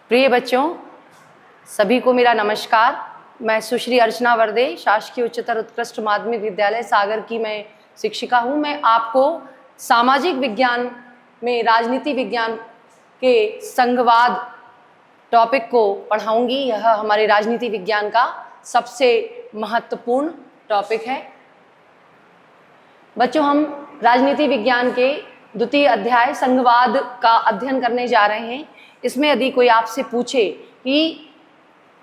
प्रिय बच्चों, सभी को मेरा नमस्कार। मैं सुश्री अर्चना वर्दे, शासकीय उच्चतर उत्कृष्ट माध्यमिक विद्यालय सागर की मैं शिक्षिका हूँ। मैं आपको सामाजिक विज्ञान में राजनीति विज्ञान के संघवाद टॉपिक को पढ़ाऊंगी। यह हमारे राजनीति विज्ञान का सबसे महत्वपूर्ण टॉपिक है। बच्चों, हम राजनीति विज्ञान के द्वितीय अध्याय संघवाद का अध्ययन करने जा रहे हैं। इसमें यदि कोई आपसे पूछे कि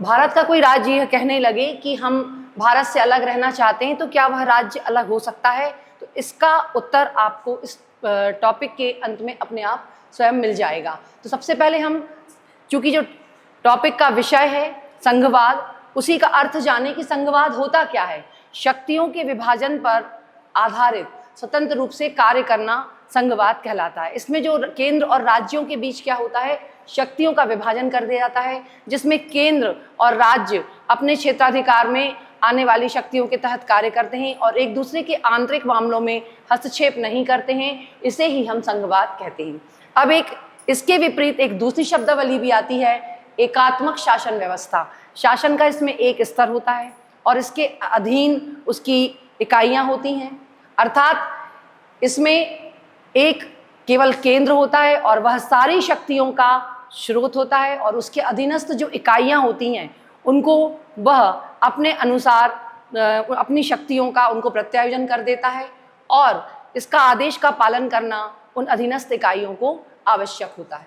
भारत का कोई राज्य यह कहने लगे कि हम भारत से अलग रहना चाहते हैं, तो क्या वह राज्य अलग हो सकता है? तो इसका उत्तर आपको इस टॉपिक के अंत में अपने आप स्वयं मिल जाएगा। तो सबसे पहले हम, चूंकि जो टॉपिक का विषय है संघवाद, उसी का अर्थ जाने कि संघवाद होता क्या है। शक्तियों के विभाजन पर आधारित स्वतंत्र रूप से कार्य करना संघवाद कहलाता है। इसमें जो केंद्र और राज्यों के बीच क्या होता है, शक्तियों का विभाजन कर दिया जाता है, जिसमें केंद्र और राज्य अपने क्षेत्राधिकार में आने वाली शक्तियों के तहत कार्य करते हैं और एक दूसरे के आंतरिक मामलों में हस्तक्षेप नहीं करते हैं। इसे ही हम संघवाद कहते हैं। अब इसके विपरीत एक दूसरी शब्दावली भी आती है, एकात्मक शासन व्यवस्था। शासन का इसमें एक स्तर होता है और इसके अधीन उसकी इकाइयां होती हैं, अर्थात इसमें एक केवल केंद्र होता है और वह सारी शक्तियों का स्रोत होता है, और उसके अधीनस्थ जो इकाइयां होती हैं उनको वह अपने अनुसार अपनी शक्तियों का उनको प्रत्यायोजन कर देता है, और इसका आदेश का पालन करना उन अधीनस्थ इकाइयों को आवश्यक होता है।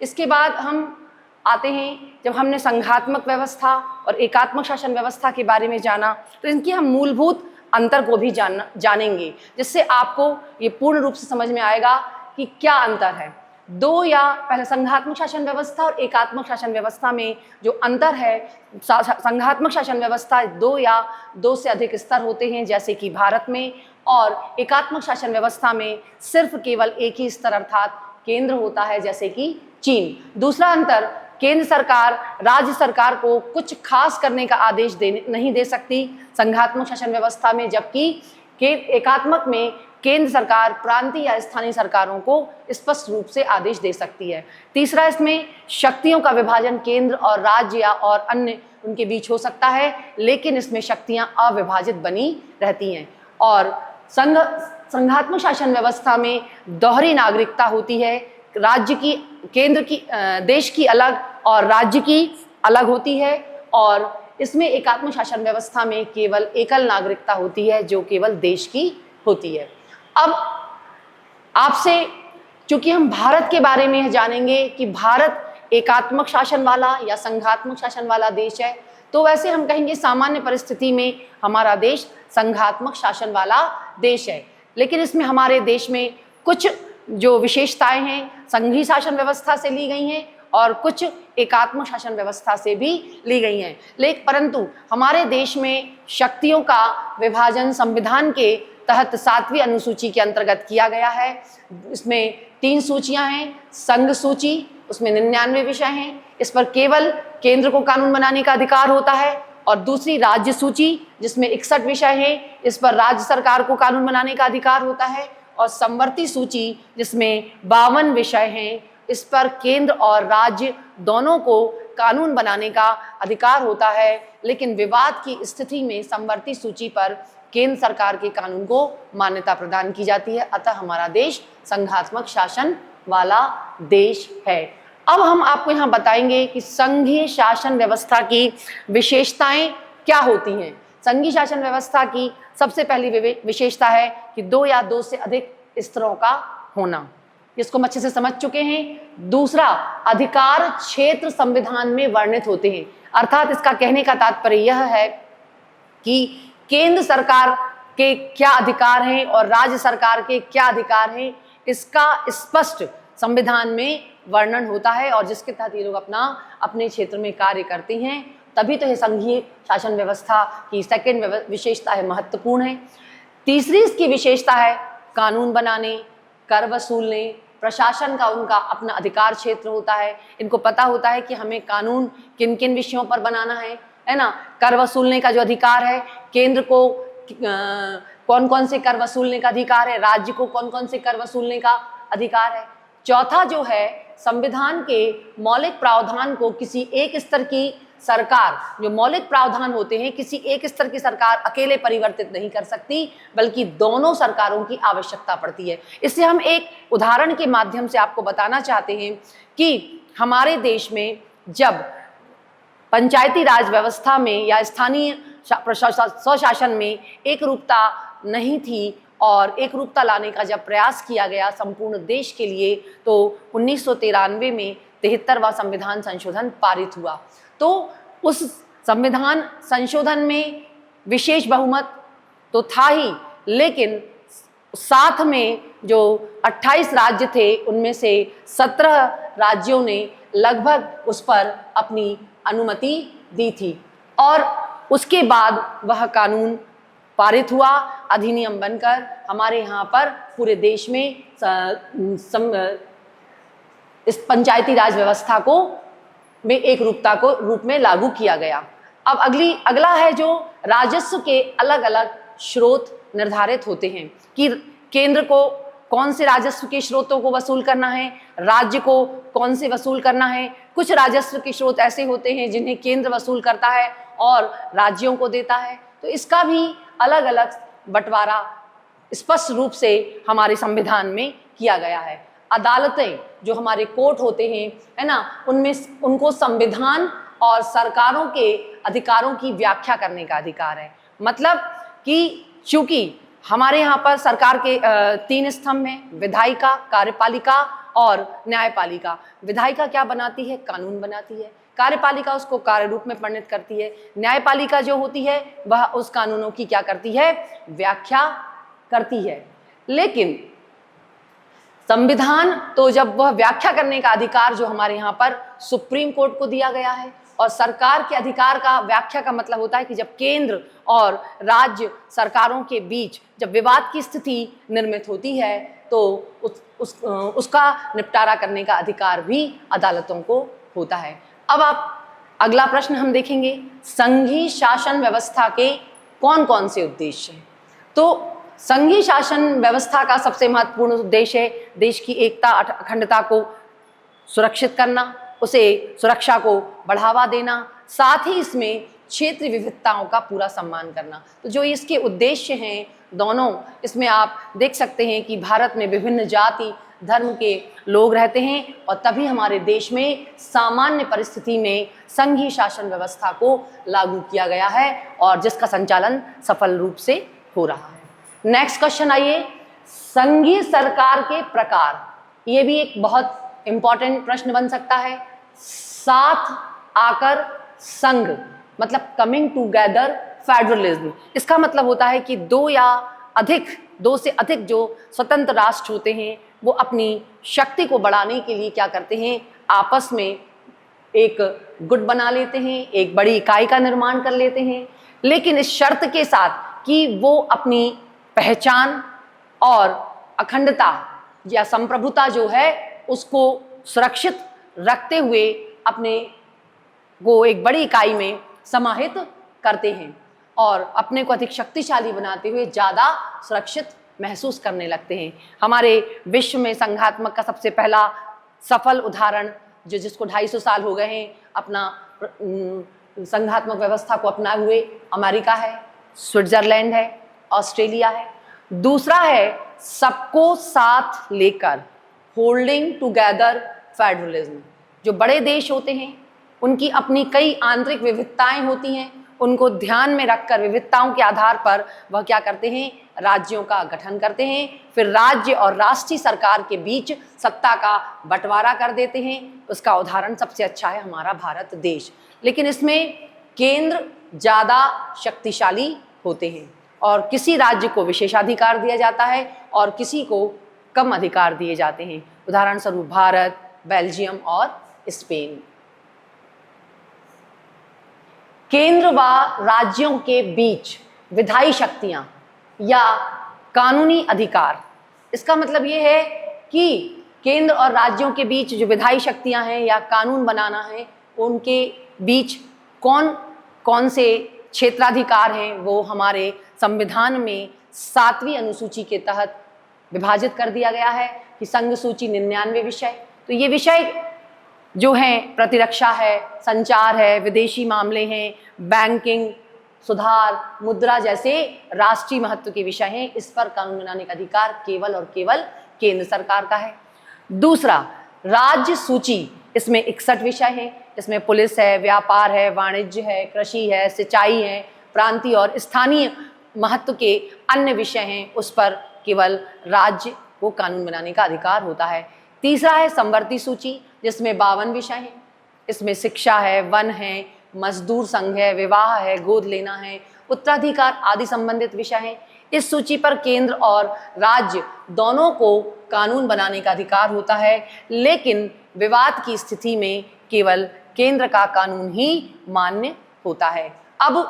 इसके बाद हम आते हैं, जब हमने संघात्मक व्यवस्था और एकात्मक शासन व्यवस्था के बारे में जाना, तो इनकी हम मूलभूत अंतर को भी जानेंगे, जिससे आपको ये पूर्ण रूप से समझ में आएगा कि क्या अंतर है। पहले संघात्मक शासन व्यवस्था और एकात्मक शासन व्यवस्था में जो अंतर है, संघात्मक शासन व्यवस्था दो से अधिक स्तर होते हैं जैसे कि भारत में, और एकात्मक शासन व्यवस्था में सिर्फ केवल एक ही स्तर अर्थात केंद्र होता है जैसे कि चीन। दूसरा अंतर, केंद्र सरकार राज्य सरकार को कुछ खास करने का आदेश नहीं दे सकती संघात्मक शासन व्यवस्था में, जबकि एकात्मक में केंद्र सरकार प्रांतीय या स्थानीय सरकारों को स्पष्ट रूप से आदेश दे सकती है। तीसरा, इसमें शक्तियों का विभाजन केंद्र और राज्य या और अन्य उनके बीच हो सकता है, लेकिन इसमें शक्तियां अविभाजित बनी रहती हैं। और संघात्मक शासन व्यवस्था में दोहरी नागरिकता होती है, राज्य की, केंद्र की, देश की अलग और राज्य की अलग होती है, और इसमें एकात्मक शासन व्यवस्था में केवल एकल नागरिकता होती है जो केवल देश की होती है। अब आपसे, चूंकि हम भारत के बारे में जानेंगे कि भारत एकात्मक शासन वाला या संघात्मक शासन वाला देश है, तो वैसे हम कहेंगे सामान्य परिस्थिति में हमारा देश संघात्मक शासन वाला देश है, लेकिन इसमें हमारे देश में कुछ जो विशेषताएं हैं संघीय शासन व्यवस्था से ली गई हैं और कुछ एकात्मक शासन व्यवस्था से भी ली गई हैं। लेकिन परंतु हमारे देश में शक्तियों का विभाजन संविधान के तहत 7वीं अनुसूची के अंतर्गत किया गया है। इसमें 3 सूचियां हैं। संघ सूची, उसमें 99 विषय हैं, इस पर केवल केंद्र को कानून बनाने का अधिकार होता है, और दूसरी राज्य सूची जिसमें 61 विषय हैं, इस पर राज्य सरकार को कानून बनाने का अधिकार होता है, और समवर्ती सूची जिसमें 52 विषय हैं, इस पर केंद्र और राज्य दोनों को कानून बनाने का अधिकार होता है, लेकिन विवाद की स्थिति में समवर्ती सूची पर केंद्र सरकार के कानून को मान्यता प्रदान की जाती है। अतः हमारा देश संघात्मक शासन वाला देश है। अब हम आपको यहाँ बताएंगे कि संघीय शासन व्यवस्था की विशेषताएं क्या होती हैं। संघीय शासन व्यवस्था की सबसे पहली विशेषता है कि 2 या 2 से अधिक स्तरों का होना, इसको हम अच्छे से समझ चुके हैं। दूसरा, अधिकार क्षेत्र संविधान में वर्णित होते हैं, अर्थात इसका कहने का तात्पर्य यह है कि केंद्र सरकार के क्या अधिकार हैं और राज्य सरकार के क्या अधिकार हैं, इसका स्पष्ट संविधान में वर्णन होता है, और जिसके तहत ये लोग अपने क्षेत्र में कार्य करते हैं। तभी तो यह संघीय शासन व्यवस्था की सेकंड विशेषता है, महत्वपूर्ण है। तीसरी इसकी विशेषता है कानून बनाने, कर वसूलने, प्रशासन का उनका अपना अधिकार क्षेत्र होता है। इनको पता होता है कि हमें कानून किन किन विषयों पर बनाना है ना। कर वसूलने का जो अधिकार है, केंद्र को कौन कौन से कर वसूलने का अधिकार है, राज्य को कौन कौन से कर वसूलने का अधिकार है। चौथा जो है, संविधान के मौलिक प्रावधान को किसी एक स्तर की सरकार, जो मौलिक प्रावधान होते हैं, किसी एक स्तर की सरकार अकेले परिवर्तित नहीं कर सकती, बल्कि दोनों सरकारों की आवश्यकता पड़ती है। इससे हम एक उदाहरण के माध्यम से आपको बताना चाहते हैं कि हमारे देश में जब पंचायती राज व्यवस्था में या स्थानीय स्वशासन में एक रूपता नहीं थी और एक रूपता लाने का जब प्रयास किया गया संपूर्ण देश के लिए, तो 1993 में 73वां संविधान संशोधन पारित हुआ। तो उस संविधान संशोधन में विशेष बहुमत तो था ही, लेकिन साथ में जो 28 राज्य थे उनमें से 17 राज्यों ने लगभग उस पर अपनी अनुमति दी थी और उसके बाद वह कानून पारित हुआ, अधिनियम बनकर हमारे यहाँ पर पूरे देश में इस पंचायती राज व्यवस्था को में एक रूपता को रूप में लागू किया गया। अब अगला है जो राजस्व के अलग अलग स्रोत निर्धारित होते हैं कि केंद्र को कौन से राजस्व के स्रोतों को वसूल करना है, राज्य को कौन से वसूल करना है। कुछ राजस्व के स्रोत ऐसे होते हैं जिन्हें केंद्र वसूल करता है और राज्यों को देता है, तो इसका भी अलग अलग बंटवारा स्पष्ट रूप से हमारे संविधान में किया गया है। अदालतें जो हमारे कोर्ट होते हैं, है ना, उनमें उनको संविधान और सरकारों के अधिकारों की व्याख्या करने का अधिकार है। मतलब कि चूंकि हमारे यहाँ पर सरकार के 3 स्तंभ हैं, विधायिका, कार्यपालिका और न्यायपालिका। विधायिका क्या बनाती है? कानून बनाती है। कार्यपालिका उसको कार्य रूप में परिणत करती है। न्यायपालिका जो होती है वह उस कानूनों की क्या करती है? व्याख्या करती है। लेकिन संविधान तो जब वह व्याख्या करने का अधिकार जो हमारे यहाँ पर सुप्रीम कोर्ट को दिया गया है, और सरकार के अधिकार का व्याख्या का मतलब होता है कि जब केंद्र और राज्य सरकारों के बीच जब विवाद की स्थिति निर्मित होती है तो उसका निपटारा करने का अधिकार भी अदालतों को होता है। अब अगला प्रश्न हम देखेंगे, संघीय शासन व्यवस्था के कौन कौन से उद्देश्य हैं? तो संघीय शासन व्यवस्था का सबसे महत्वपूर्ण उद्देश्य है देश की एकता अखंडता को सुरक्षित करना, उसे सुरक्षा को बढ़ावा देना, साथ ही इसमें क्षेत्रीय विविधताओं का पूरा सम्मान करना। तो जो इसके उद्देश्य हैं दोनों, इसमें आप देख सकते हैं कि भारत में विभिन्न जाति धर्म के लोग रहते हैं और तभी हमारे देश में सामान्य परिस्थिति में संघीय शासन व्यवस्था को लागू किया गया है और जिसका संचालन सफल रूप से हो रहा है। नेक्स्ट क्वेश्चन आइए, संघीय सरकार के प्रकार। ये भी एक बहुत इंपॉर्टेंट प्रश्न बन सकता है। साथ आकर संघ, मतलब कमिंग टूगेदर फेडरलिज्म। इसका मतलब होता है कि दो से अधिक जो स्वतंत्र राष्ट्र होते हैं वो अपनी शक्ति को बढ़ाने के लिए क्या करते हैं? आपस में एक गुट बना लेते हैं, एक बड़ी इकाई का निर्माण कर लेते हैं, लेकिन इस शर्त के साथ कि वो अपनी पहचान और अखंडता या संप्रभुता जो है उसको सुरक्षित रखते हुए अपने को एक बड़ी इकाई में समाहित करते हैं और अपने को अधिक शक्तिशाली बनाते हुए ज़्यादा सुरक्षित महसूस करने लगते हैं। हमारे विश्व में संघात्मक का सबसे पहला सफल उदाहरण जिसको 250 साल हो गए हैं अपना संघात्मक व्यवस्था को अपनाए हुए, अमेरिका है, स्विट्जरलैंड है, ऑस्ट्रेलिया है। दूसरा है सबको साथ लेकर, होल्डिंग टुगेदर फेडरलिज्म। जो बड़े देश होते हैं उनकी अपनी कई आंतरिक विविधताएं होती हैं, उनको ध्यान में रखकर विविधताओं के आधार पर वह क्या करते हैं? राज्यों का गठन करते हैं, फिर राज्य और राष्ट्रीय सरकार के बीच सत्ता का बंटवारा कर देते हैं। उसका उदाहरण सबसे अच्छा है हमारा भारत देश। लेकिन इसमें केंद्र ज़्यादा शक्तिशाली होते हैं और किसी राज्य को विशेषाधिकार दिया जाता है और किसी को कम अधिकार दिए जाते हैं। उदाहरण स्वरूप भारत, बेल्जियम और स्पेन। केंद्र व राज्यों के बीच विधायी शक्तियां या कानूनी अधिकार। इसका मतलब ये है कि केंद्र और राज्यों के बीच जो विधायी शक्तियां हैं या कानून बनाना है, उनके बीच कौन कौन से क्षेत्राधिकार हैं वो हमारे संविधान में 7वीं अनुसूची के तहत विभाजित कर दिया गया है। कि संघ सूची 99 विषय। तो ये विषय जो हैं प्रतिरक्षा है, संचार है, विदेशी मामले हैं, बैंकिंग, सुधार, मुद्रा जैसे राष्ट्रीय महत्व के विषय हैं। इस पर कानून बनाने का अधिकार केवल और केवल केंद्र सरकार का है। दूसरा, राज्य सूची, इसमें 61 विषय हैं। इसमें पुलिस है, व्यापार है, वाणिज्य है, कृषि है, सिंचाई है, प्रांतीय और स्थानीय महत्व के अन्य विषय हैं, उस पर केवल राज्य को कानून बनाने का अधिकार होता है। तीसरा है समवर्ती सूची, जिसमें 52 विषय हैं। इसमें शिक्षा है, वन है, मजदूर संघ है, विवाह है, गोद लेना है, उत्तराधिकार आदि संबंधित विषय हैं। इस सूची पर केंद्र और राज्य दोनों को कानून बनाने का अधिकार होता है, लेकिन विवाद की स्थिति में केवल केंद्र का कानून ही मान्य होता है। अब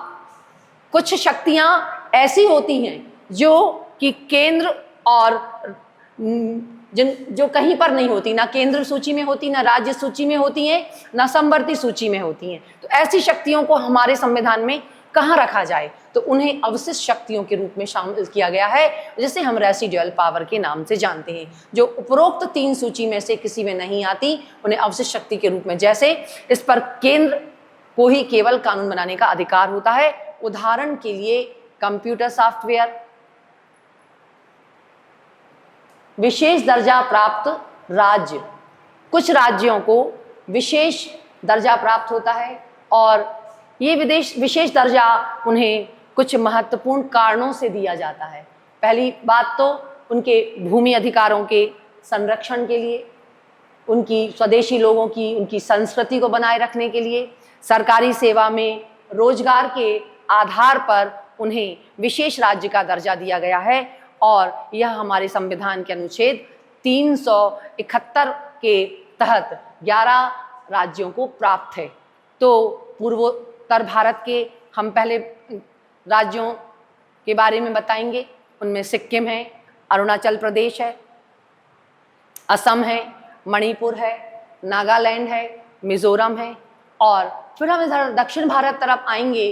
कुछ शक्तियां ऐसी होती हैं जो कि केंद्र और जो कहीं पर नहीं होती, ना केंद्र सूची में होती, ना राज्य सूची में होती हैं, ना समवर्ती सूची में होती हैं। तो ऐसी शक्तियों को हमारे संविधान में कहाँ रखा जाए? तो उन्हें अवशिष्ट शक्तियों के रूप में शामिल किया गया है, जिसे हम रेसिडुअल पावर के नाम से जानते हैं। जो उपरोक्त 3 सूची में से किसी में नहीं आती, उन्हें अवशिष्ट शक्ति के रूप में, जैसे इस पर केंद्र को ही केवल कानून बनाने का अधिकार होता है। उदाहरण के लिए कंप्यूटर सॉफ्टवेयर, विशेष दर्जा प्राप्त राज्य, कुछ राज्यों को विशेष दर्जा प्राप्त होता है और ये विशेष दर्जा उन्हें कुछ महत्वपूर्ण कारणों से दिया जाता है। पहली बात तो उनके भूमि अधिकारों के संरक्षण के लिए, उनकी स्वदेशी लोगों की उनकी संस्कृति को बनाए रखने के लिए, सरकारी सेवा में रोजगार के आधार पर उन्हें विशेष राज्य का दर्जा दिया गया है और यह हमारे संविधान के अनुच्छेद 371 के तहत 11 राज्यों को प्राप्त है। तो पूर्वोत्तर भारत के हम पहले राज्यों के बारे में बताएंगे। उनमें सिक्किम है, अरुणाचल प्रदेश है, असम है, मणिपुर है, नागालैंड है, मिजोरम है और फिर हम इधर दक्षिण भारत तरफ आएंगे,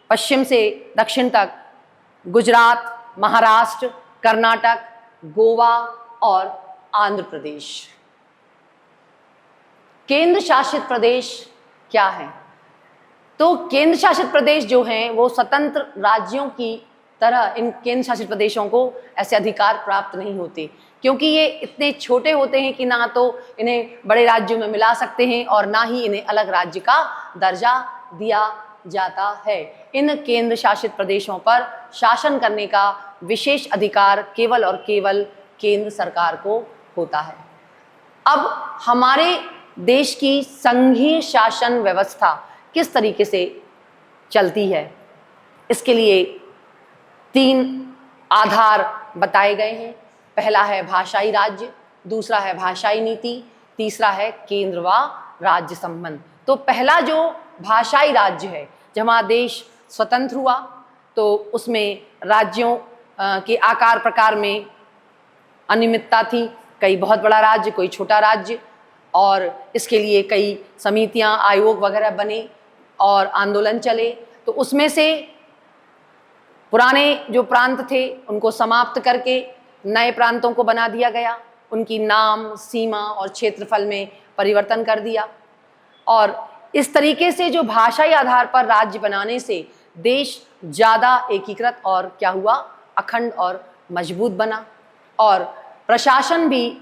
पश्चिम से दक्षिण तक गुजरात, महाराष्ट्र, कर्नाटक, गोवा और आंध्र प्रदेश। केंद्र शासित प्रदेश क्या है? तो केंद्र शासित प्रदेश जो हैं वो स्वतंत्र राज्यों की तरह इन केंद्र शासित प्रदेशों को ऐसे अधिकार प्राप्त नहीं होते, क्योंकि ये इतने छोटे होते हैं कि ना तो इन्हें बड़े राज्यों में मिला सकते हैं और ना ही इन्हें अलग राज्य का दर्जा दिया जाता है। इन केंद्र शासित प्रदेशों पर शासन करने का विशेष अधिकार केवल और केवल केंद्र सरकार को होता है। अब हमारे देश की संघीय शासन व्यवस्था किस तरीके से चलती है, इसके लिए 3 आधार बताए गए हैं। पहला है भाषाई राज्य, दूसरा है भाषाई नीति, तीसरा है केंद्र व राज्य संबंध। तो पहला जो भाषाई राज्य है, जब हमारा देश स्वतंत्र हुआ तो उसमें राज्यों के आकार प्रकार में अनियमितता थी। कई बहुत बड़ा राज्य, कोई छोटा राज्य, और इसके लिए कई समितियां, आयोग वगैरह बने और आंदोलन चले। तो उसमें से पुराने जो प्रांत थे उनको समाप्त करके नए प्रांतों को बना दिया गया, उनकी नाम, सीमा और क्षेत्रफल में परिवर्तन कर दिया। और इस तरीके से जो भाषाई आधार पर राज्य बनाने से देश ज़्यादा एकीकृत और क्या हुआ, अखंड और मजबूत बना और प्रशासन भी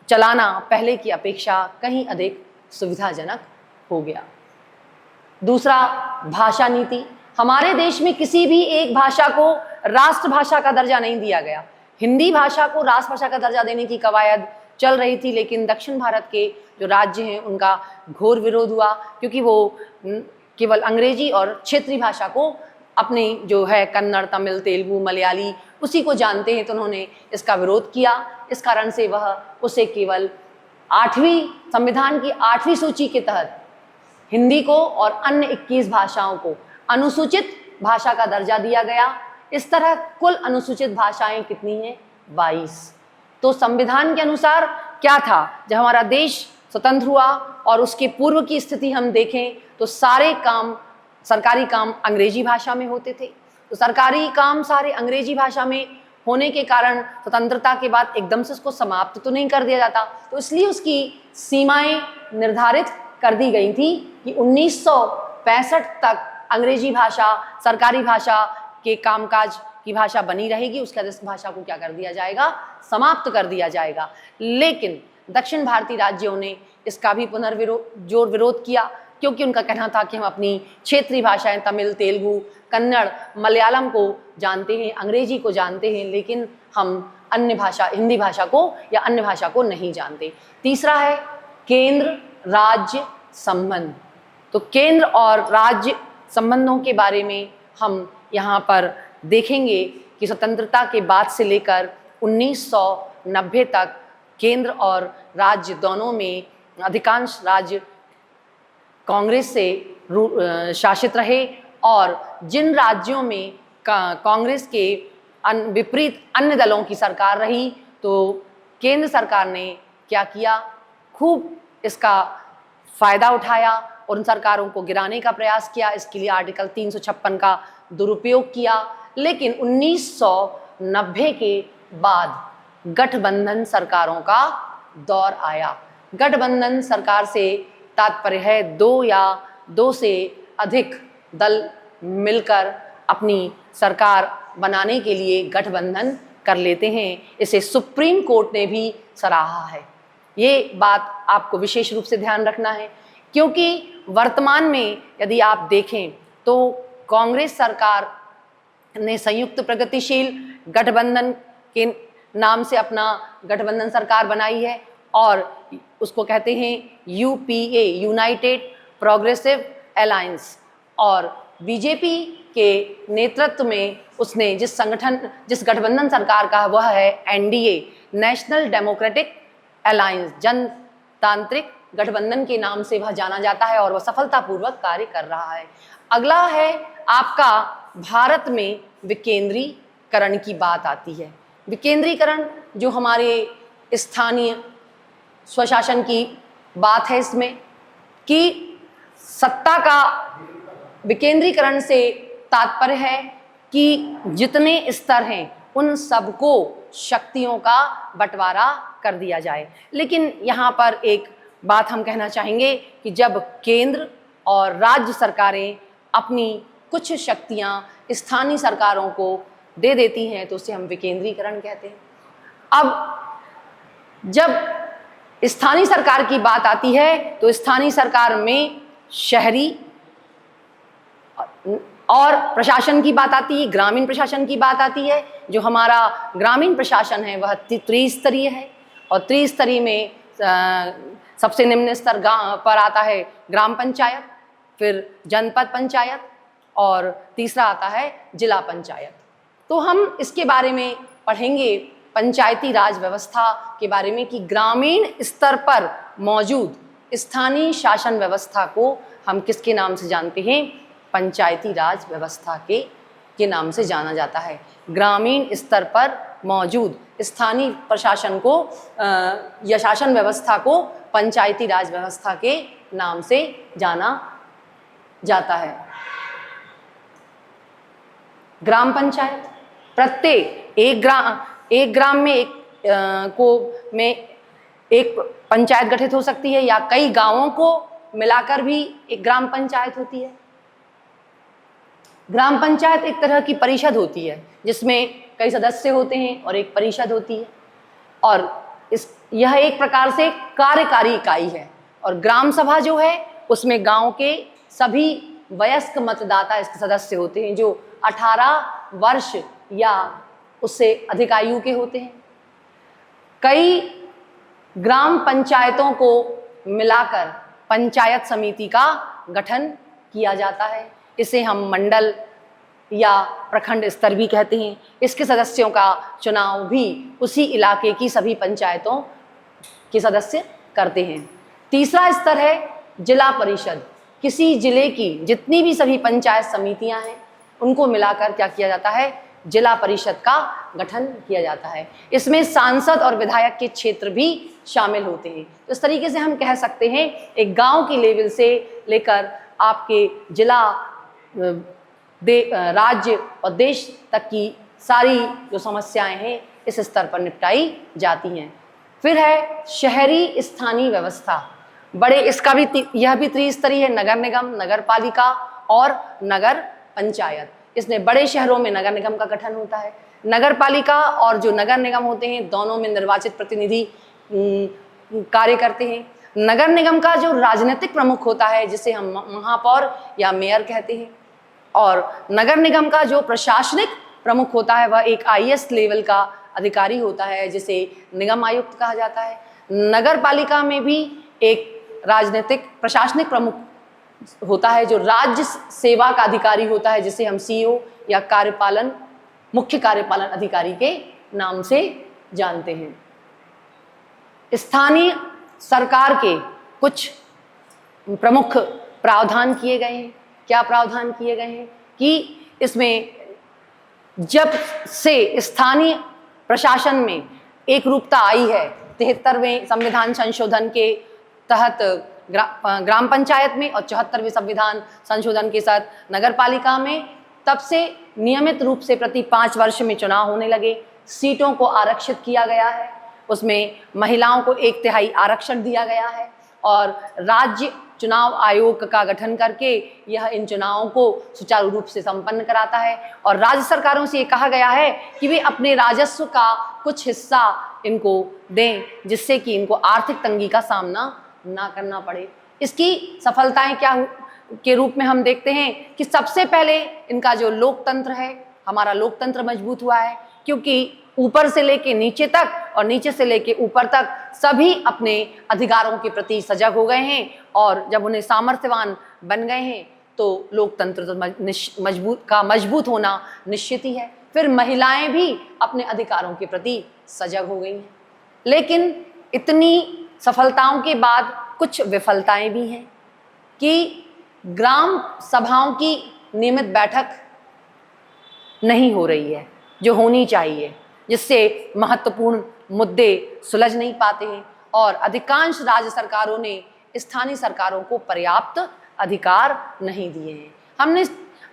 चलाना पहले की अपेक्षा कहीं अधिक सुविधाजनक हो गया। दूसरा, भाषा नीति। हमारे देश में किसी भी एक भाषा को राष्ट्रभाषा का दर्जा नहीं दिया गया। हिंदी भाषा को राष्ट्रभाषा का दर्जा देने की कवायद चल रही थी, लेकिन दक्षिण भारत के जो राज्य हैं उनका घोर विरोध हुआ, क्योंकि वो केवल अंग्रेजी और क्षेत्रीय भाषा को अपनी जो है कन्नड़, तमिल, तेलुगु, मलयाली उसी को जानते हैं, तो उन्होंने इसका विरोध किया। इस कारण से वह उसे केवल 8वीं संविधान की 8वीं सूची के तहत हिंदी को और अन्य 21 भाषाओं को अनुसूचित भाषा का दर्जा दिया गया। इस तरह कुल अनुसूचित भाषाएं कितनी हैं? 22। तो संविधान के अनुसार क्या था, जब हमारा देश स्वतंत्र हुआ और उसके पूर्व की स्थिति हम देखें तो सारे काम, सरकारी काम अंग्रेजी भाषा में होते थे। तो सरकारी काम सारे अंग्रेजी भाषा में होने के कारण स्वतंत्रता के बाद एकदम से उसको समाप्त तो नहीं कर दिया जाता, तो इसलिए उसकी सीमाएं निर्धारित कर दी गई थी कि 1965 तक अंग्रेजी भाषा सरकारी भाषा के कामकाज की भाषा बनी रहेगी, उसके बाद इस भाषा को क्या कर दिया जाएगा, समाप्त कर दिया जाएगा। लेकिन दक्षिण भारतीय राज्यों ने इसका भी जोर विरोध किया, क्योंकि उनका कहना था कि हम अपनी क्षेत्रीय भाषाएं तमिल, तेलुगु, कन्नड़, मलयालम को जानते हैं, अंग्रेजी को जानते हैं, लेकिन हम अन्य भाषा हिंदी भाषा को या अन्य भाषा को नहीं जानते। तीसरा है केंद्र राज्य संबंध। तो केंद्र और राज्य संबंधों के बारे में हम यहाँ पर देखेंगे कि स्वतंत्रता के बाद से लेकर 1990 तक केंद्र और राज्य दोनों में अधिकांश राज्य कांग्रेस से शासित रहे, और जिन राज्यों में कांग्रेस के विपरीत अन्य दलों की सरकार रही, तो केंद्र सरकार ने क्या किया, खूब इसका फायदा उठाया और उन सरकारों को गिराने का प्रयास किया। इसके लिए आर्टिकल 356 का दुरुपयोग किया। लेकिन 1990 के बाद गठबंधन सरकारों का दौर आया। गठबंधन सरकार से तात्पर्य है दो या दो से अधिक दल मिलकर अपनी सरकार बनाने के लिए गठबंधन कर लेते हैं। इसे सुप्रीम कोर्ट ने भी सराहा है। ये बात आपको विशेष रूप से ध्यान रखना है, क्योंकि वर्तमान में यदि आप देखें तो कांग्रेस सरकार ने संयुक्त प्रगतिशील गठबंधन के नाम से अपना गठबंधन सरकार बनाई है, और उसको कहते हैं यूपीए, यूनाइटेड प्रोग्रेसिव अलायंस। और बीजेपी के नेतृत्व में उसने जिस गठबंधन सरकार का वह है एनडीए, नेशनल डेमोक्रेटिक अलायंस, जनतांत्रिक गठबंधन के नाम से वह जाना जाता है, और वह सफलतापूर्वक कार्य कर रहा है। अगला है आपका भारत में विकेंद्रीकरण की बात आती है। विकेंद्रीकरण जो हमारे स्थानीय स्वशासन की बात है, इसमें कि सत्ता का विकेंद्रीकरण से तात्पर्य है कि जितने स्तर हैं उन सबको शक्तियों का बंटवारा कर दिया जाए। लेकिन यहाँ पर एक बात हम कहना चाहेंगे कि जब केंद्र और राज्य सरकारें अपनी कुछ शक्तियाँ स्थानीय सरकारों को दे देती हैं तो उसे हम विकेंद्रीकरण कहते हैं। अब जब स्थानीय सरकार की बात आती है तो स्थानीय सरकार में शहरी और प्रशासन की बात आती है, ग्रामीण प्रशासन की बात आती है। जो हमारा ग्रामीण प्रशासन है वह त्रिस्तरीय है, और त्रिस्तरीय में सबसे निम्न स्तर पर आता है ग्राम पंचायत, फिर जनपद पंचायत, और तीसरा आता है जिला पंचायत। तो हम इसके बारे में पढ़ेंगे पंचायती राज व्यवस्था के बारे में कि ग्रामीण स्तर पर मौजूद स्थानीय शासन व्यवस्था को हम किसके नाम से जानते हैं, पंचायती राज व्यवस्था के नाम से जाना जाता है। ग्रामीण स्तर पर मौजूद स्थानीय प्रशासन को या शासन व्यवस्था को पंचायती राज व्यवस्था के नाम से जाना जाता है। ग्राम पंचायत, प्रत्येक एक ग्राम में एक पंचायत गठित हो सकती है, या कई गांवों को मिलाकर भी एक ग्राम पंचायत होती है। ग्राम पंचायत एक तरह की परिषद होती है जिसमें कई सदस्य होते हैं और एक परिषद होती है, और यह एक प्रकार से कार्यकारी इकाई है। और ग्राम सभा जो है उसमें गांव के सभी वयस्क मतदाता इसके सदस्य होते हैं जो 18 वर्ष या उससे अधिक आयु के होते हैं। कई ग्राम पंचायतों को मिलाकर पंचायत समिति का गठन किया जाता है। इसे हम मंडल या प्रखंड स्तर भी कहते हैं। इसके सदस्यों का चुनाव भी उसी इलाके की सभी पंचायतों के सदस्य करते हैं। तीसरा स्तर है जिला परिषद। किसी जिले की जितनी भी सभी पंचायत समितियां हैं उनको मिलाकर क्या किया जाता है, जिला परिषद का गठन किया जाता है। इसमें सांसद और विधायक के क्षेत्र भी शामिल होते हैं। तो इस तरीके से हम कह सकते हैं एक गांव की लेवल से लेकर आपके जिला, राज्य और देश तक की सारी जो समस्याएं हैं इस स्तर पर निपटाई जाती हैं। फिर है शहरी स्थानीय व्यवस्था। इसका भी यह भी त्रिस्तरीय है, नगर निगम, नगर पालिका और नगर पंचायत। इसमें बड़े शहरों में नगर निगम का गठन होता है। नगर पालिका और जो नगर निगम होते हैं दोनों में निर्वाचित प्रतिनिधि कार्य करते हैं। नगर निगम का जो राजनीतिक प्रमुख होता है जिसे हम महापौर या मेयर कहते हैं, और नगर निगम का जो प्रशासनिक प्रमुख होता है वह एक IAS लेवल का अधिकारी होता है जिसे निगम आयुक्त कहा जाता है। नगर पालिका में भी एक राजनीतिक प्रशासनिक प्रमुख होता है जो राज्य सेवा का अधिकारी होता है जिसे हम CEO या मुख्य कार्यपालन अधिकारी के नाम से जानते हैं। स्थानीय सरकार के कुछ प्रमुख प्रावधान किए गए हैं। क्या प्रावधान किए गए हैं कि इसमें जब से स्थानीय प्रशासन में एक रूपता आई है 73वें संविधान संशोधन के तहत ग्राम पंचायत में और 74वें संविधान संशोधन के साथ नगर पालिका में, तब से नियमित रूप से प्रति 5 वर्ष में चुनाव होने लगे। सीटों को आरक्षित किया गया है, उसमें महिलाओं को 1/3 आरक्षण दिया गया है और राज्य चुनाव आयोग का गठन करके यह इन चुनावों को सुचारू रूप से संपन्न कराता है। और राज्य सरकारों से ये कहा गया है कि वे अपने राजस्व का कुछ हिस्सा इनको दें जिससे कि इनको आर्थिक तंगी का सामना ना करना पड़े। इसकी सफलताएं क्या के रूप में हम देखते हैं कि सबसे पहले इनका जो लोकतंत्र है, हमारा लोकतंत्र मजबूत हुआ है क्योंकि ऊपर से लेके नीचे तक और नीचे से लेके ऊपर तक सभी अपने अधिकारों के प्रति सजग हो गए हैं और जब उन्हें सामर्थ्यवान बन गए हैं तो लोकतंत्र तो मजबूत होना निश्चित ही है। फिर महिलाएं भी अपने अधिकारों के प्रति सजग हो गई हैं। लेकिन इतनी सफलताओं के बाद कुछ विफलताएं भी हैं कि ग्राम सभाओं की नियमित बैठक नहीं हो रही है जो होनी चाहिए, जिससे महत्वपूर्ण मुद्दे सुलझ नहीं पाते हैं और अधिकांश राज्य सरकारों ने स्थानीय सरकारों को पर्याप्त अधिकार नहीं दिए हैं। हमने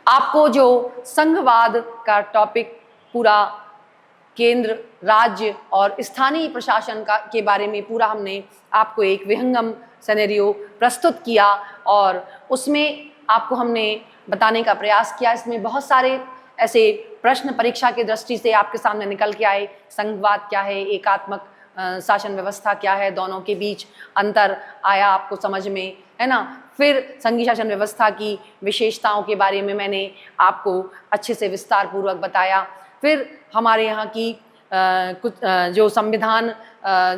आपको जो संघवाद का टॉपिक पूरा केंद्र, राज्य और स्थानीय प्रशासन के बारे में पूरा हमने आपको एक विहंगम सिनेरियो प्रस्तुत किया और उसमें आपको हमने बताने का प्रयास किया। इसमें बहुत सारे ऐसे प्रश्न परीक्षा की दृष्टि से आपके सामने निकल के आए। संघवाद क्या है, एकात्मक शासन व्यवस्था क्या है, दोनों के बीच अंतर आया आपको समझ में, है ना। फिर संघीय शासन व्यवस्था की विशेषताओं के बारे में मैंने आपको अच्छे से विस्तार पूर्वक बताया। फिर हमारे यहाँ की कुछ जो संविधान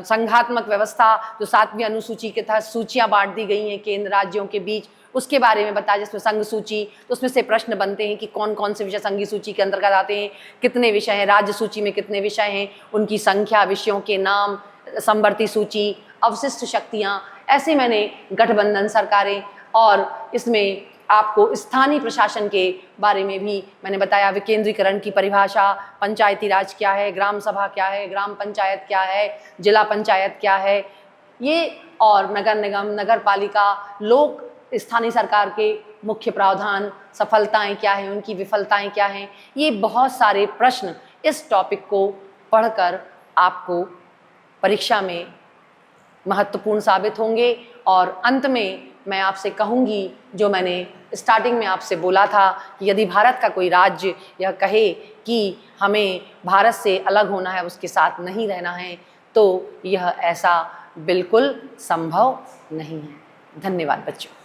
संघात्मक व्यवस्था जो 7वीं अनुसूची के तहत सूचियाँ बांट दी गई हैं केंद्र राज्यों के बीच, उसके बारे में बताया, जिसमें संघ सूची, तो उसमें से प्रश्न बनते हैं कि कौन कौन से विषय संघीय सूची के अंतर्गत आते हैं, कितने विषय हैं, राज्य सूची में कितने विषय हैं, उनकी संख्या, विषयों के नाम, समवर्ती सूची, अवशिष्ट शक्तियाँ, ऐसे मैंने गठबंधन सरकारें और इसमें आपको स्थानीय प्रशासन के बारे में भी मैंने बताया। विकेंद्रीकरण की परिभाषा, पंचायती राज क्या है, ग्राम सभा क्या है, ग्राम पंचायत क्या है, जिला पंचायत क्या है, ये और नगर निगम, नगर पालिका, लोक स्थानीय सरकार के मुख्य प्रावधान, सफलताएं क्या हैं, उनकी विफलताएं क्या हैं, ये बहुत सारे प्रश्न इस टॉपिक को पढ़कर आपको परीक्षा में महत्वपूर्ण साबित होंगे। और अंत में मैं आपसे कहूँगी, जो मैंने स्टार्टिंग में आपसे बोला था कि यदि भारत का कोई राज्य यह कहे कि हमें भारत से अलग होना है, उसके साथ नहीं रहना है, तो यह ऐसा बिल्कुल संभव नहीं है। धन्यवाद बच्चों।